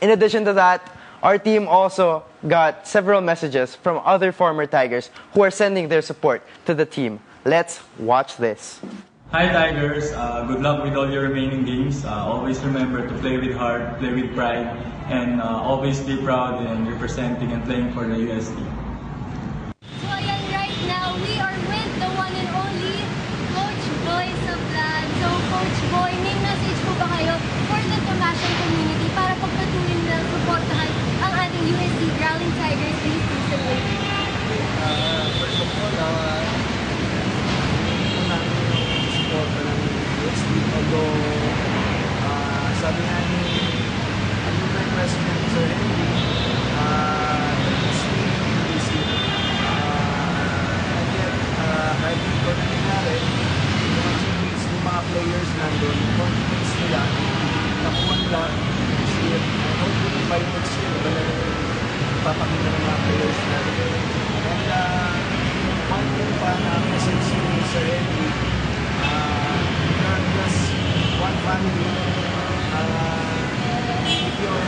in addition to that, our team also got several messages from other former Tigers who are sending their support to the team. Let's watch this. Hi Tigers, good luck with all your remaining games. Always remember to play with heart, play with pride, and always be proud in representing and playing for the UST. So ayan, right now, we are with the one and only Coach Boy Sablan. So Coach Boy, may message po ba kayo for the Tomasian community para pagpatuloy na supportahan ang ating UST Growling Tigers this season? First of all, support ng UST. Although, sabi nga ni Alumni President Sir Henry, it's really easy. And yet, kahit ito na nangyari, yung mga players nandun, confidence nila, nakuha nila this year. Hopefully by next year, papakita ng mga players natin. And one thing pa na message ni Sir Henry, we are just one family. If your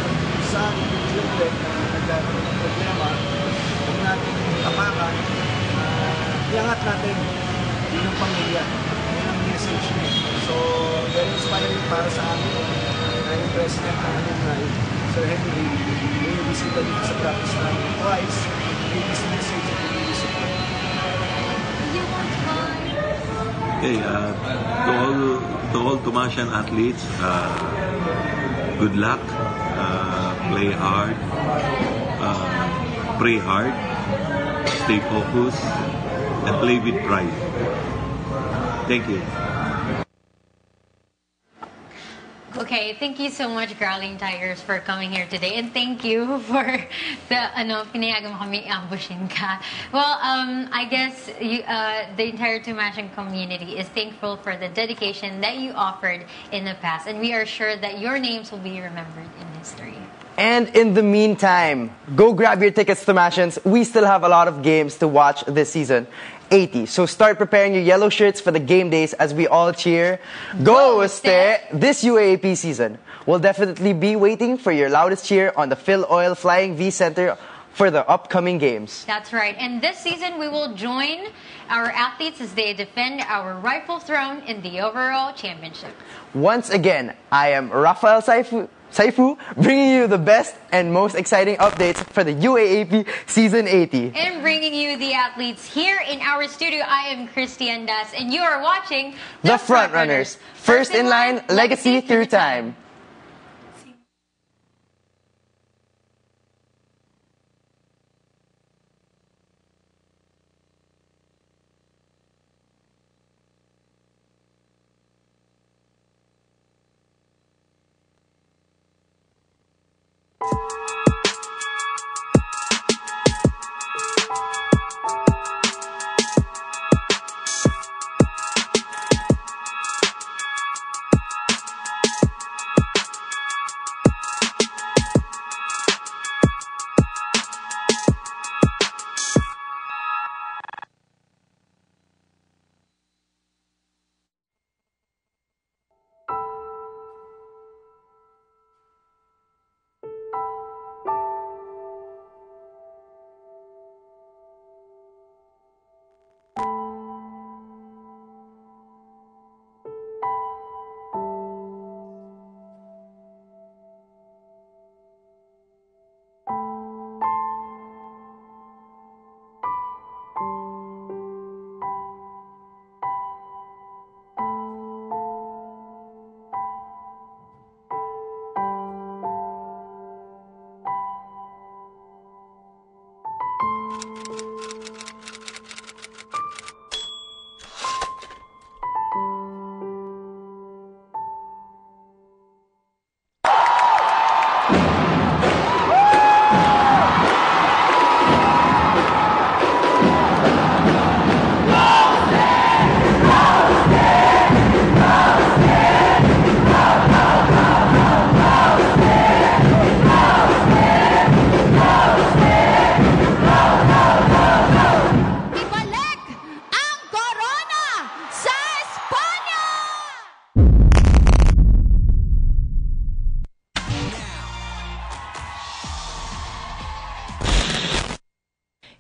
son, your children nagkaroon ng problema, huwag natin tapakan, iangat natin yun ang pamilya. Yun ang message niya. So, very inspiring para sa amin. Yung president ng Alumni, Sir Henry, bumibisita dito sa practice namin twice. Give this message and give this support. Okay, to all Tomasian athletes, good luck, play hard, pray hard, stay focused, and play with pride. Thank you. Okay, thank you so much, Growling Tigers, for coming here today. And thank you for the, pinayagan mo kami ambushin ka. Well, I guess the entire Tomasian community is thankful for the dedication that you offered in the past. And we are sure that your names will be remembered in history. And in the meantime, go grab your tickets to Tomasians. We still have a lot of games to watch this season. 80. So start preparing your yellow shirts for the game days as we all cheer. Go, Ste! This UAAP season, we'll definitely be waiting for your loudest cheer on the Phil Oil Flying V Center for the upcoming games. That's right. And this season, we will join our athletes as they defend our rightful throne in the overall championship. Once again, I am Rafael Saifu, bringing you the best and most exciting updates for the UAAP Season 80. And bringing you the athletes here in our studio, I am Christian Das, and you are watching The Frontrunners, first in line, legacy through time.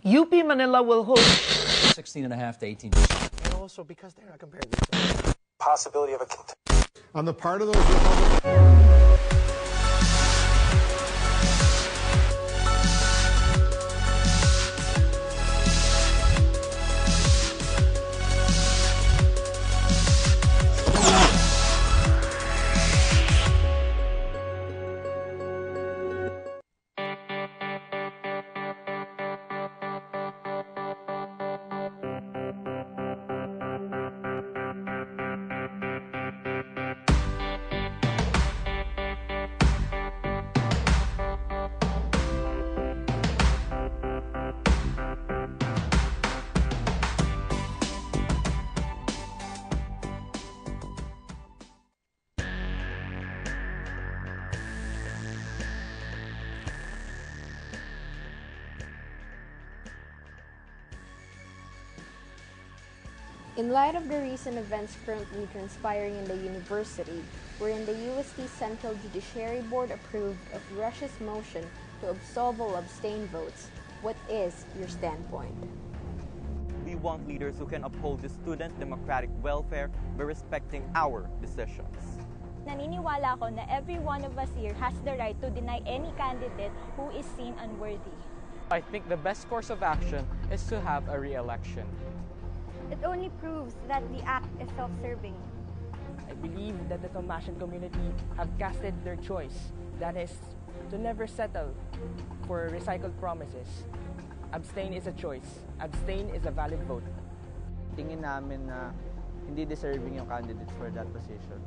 UP Manila will host 16.5 to 18%. And also because they're not compared to each other. Possibility of a On the part of those Republicans. In light of the recent events currently transpiring in the university, wherein the UST Central Judiciary Board approved of Russia's motion to absolve all abstain votes, what is your standpoint? We want leaders who can uphold the student democratic welfare by respecting our decisions. Naniniwala ako na every one of us here has the right to deny any candidate who is seen unworthy. I think the best course of action is to have a re-election. It only proves that the act is self-serving. I believe that the Tomasian community have casted their choice, that is, to never settle for recycled promises. Abstain is a choice. Abstain is a valid vote. Tingin namin na hindi deserving yung candidates for that position.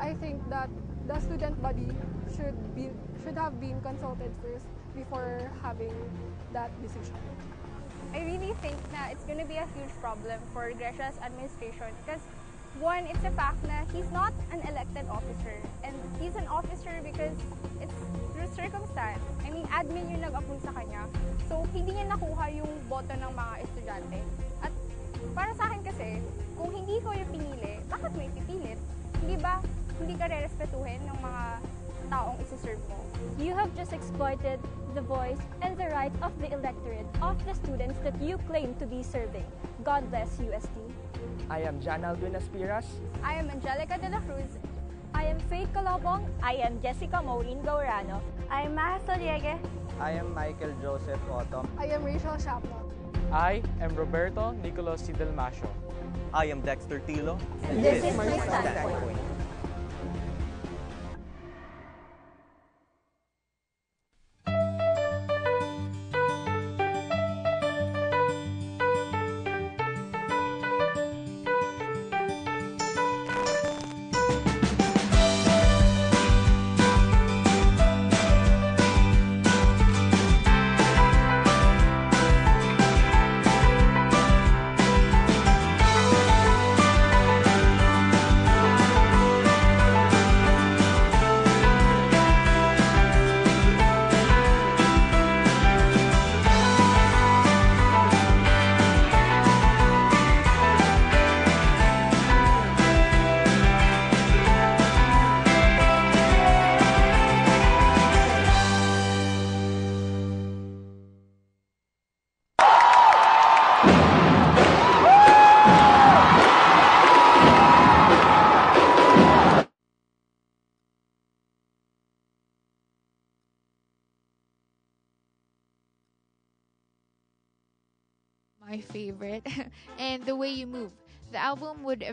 I think that the student body should have been consulted first before having that decision. I really think na it's gonna be a huge problem for Grecia's administration because one, it's a fact na he's not an elected officer and he's an officer because it's through circumstance. I mean, admin yung nag-approve sa kanya. So, hindi niya nakuha yung boto ng mga estudyante. At para sa akin kasi, kung hindi ko yung pinili, bakit mo ipipilit? Hindi ba, hindi ka re-respetuhin ng mga taong isi-serve mo? You have just exploited the voice, and the rights of the electorate of the students that you claim to be serving. God bless UST. I am Jan Alvin Aspiras. I am Angelica de la Cruz. I am Faith Calobong. I am Jessica Maureen Gaurano. I am Maja Soliege. I am Michael Joseph Otto. I am Rachel Shapno. I am Roberto Nicolas Sidalmasio. I am Dexter Tilo. This is my standpoint. My favorite, and The Way You Move. The album won the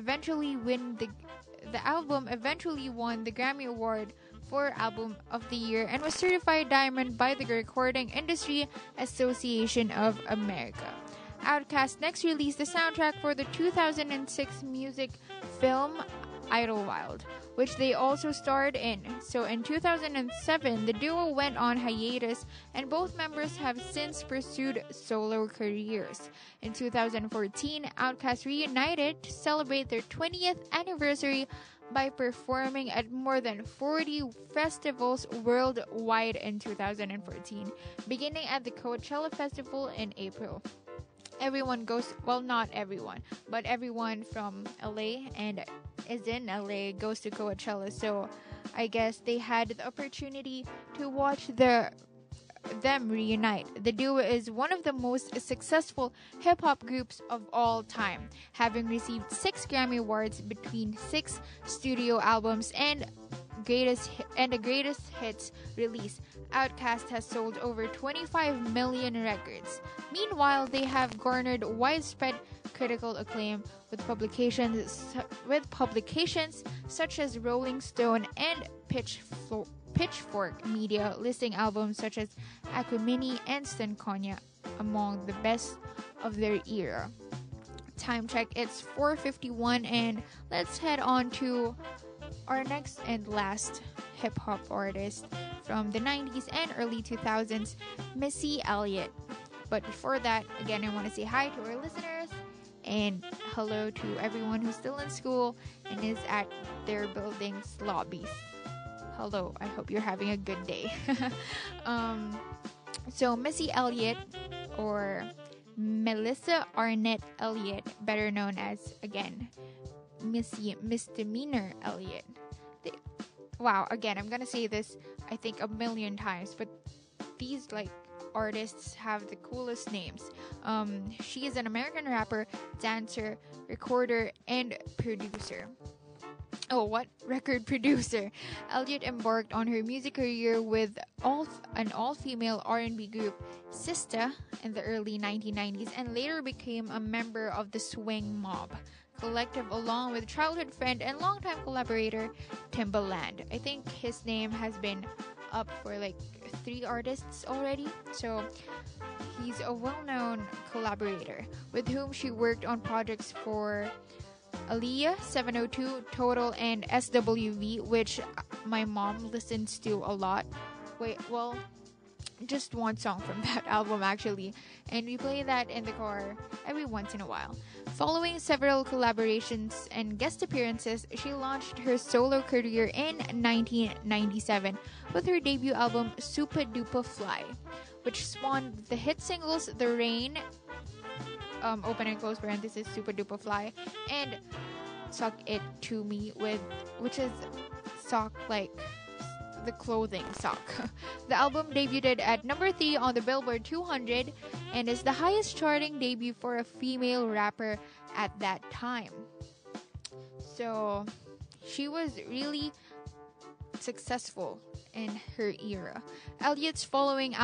Grammy Award for Album of the Year and was certified diamond by the Recording Industry Association of America. Outkast next released the soundtrack for the 2006 music film Idlewild, which they also starred in. So in 2007, the duo went on hiatus, and both members have since pursued solo careers. In 2014, Outkast reunited to celebrate their 20th anniversary by performing at more than 40 festivals worldwide in 2014, beginning at the Coachella Festival in April. Not everyone, but everyone from LA and is in LA goes to Coachella. So I guess they had the opportunity to watch them reunite. The duo is one of the most successful hip-hop groups of all time, having received 6 Grammy Awards between 6 studio albums and the greatest hits release. Outkast has sold over 25 million records. Meanwhile, they have garnered widespread critical acclaim with publications such as Rolling Stone and Pitchfork Media listing albums such as Aquemini and Stankonia among the best of their era. Time check, it's 4:51, and let's head on to our next and last hip-hop artist from the 90s and early 2000s, Missy Elliott. But before that, again, I want to say hi to our listeners and hello to everyone who's still in school and is at their building's lobbies. Hello, I hope you're having a good day. So Missy Elliott, or Melissa Arnett Elliott, better known as, again, Misdemeanor Elliott. Wow, again, I'm gonna say this, I think, a million times, but these, artists have the coolest names. She is an American rapper, dancer, recorder, and producer. Record producer. Elliott embarked on her music career with an all-female R&B group, Sista, in the early 1990s, and later became a member of the Swing Mob Collective along with childhood friend and longtime collaborator Timbaland. I think his name has been up for 3 artists already, so he's a well-known collaborator with whom she worked on projects for Aaliyah, 702, Total, and SWV, which my mom listens to a lot. Just one song from that album actually, and we play that in the car every once in a while. Following several collaborations and guest appearances, she launched her solo career in 1997 with her debut album Super Duper Fly, which spawned the hit singles The Rain, open and close parenthesis, Super Duper Fly, and Suck It To Me, which is the clothing suck. The album debuted at number 3 on the Billboard 200 and is the highest charting debut for a female rapper at that time. So she was really successful in her era. Elliot's following